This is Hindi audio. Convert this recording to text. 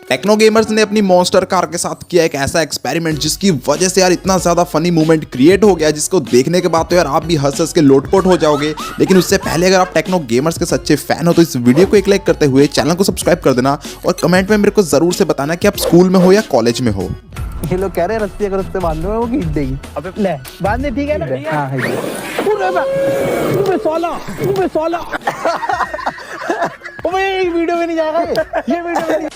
टेक्नो गेमर्स ने अपनी मॉन्स्टर कार के साथ किया एक ऐसा एक्सपेरिमेंट जिसकी वजह से यार इतना ज्यादा फनी मोमेंट क्रिएट हो गया, जिसको देखने के बाद तो यार आप भी हंस हंस के लोटपोट हो जाओगे। लेकिन उससे पहले अगर आप टेक्नो गेमर्स के सच्चे फैन हो तो इस वीडियो को एक लाइक करते हुए चैनल को सब्सक्राइब कर देना और कमेंट में मेरे को जरूर से बताना कि आप स्कूल में हो या कॉलेज में हो। ये लोग कह रहे हैं रस्सी अगर उससे बांध दो वो खींच देगी। अबे ले बांध दे, ठीक है ना? हाँ है। ये वीडियो में नहीं जाएगा, ये वीडियो में नहीं।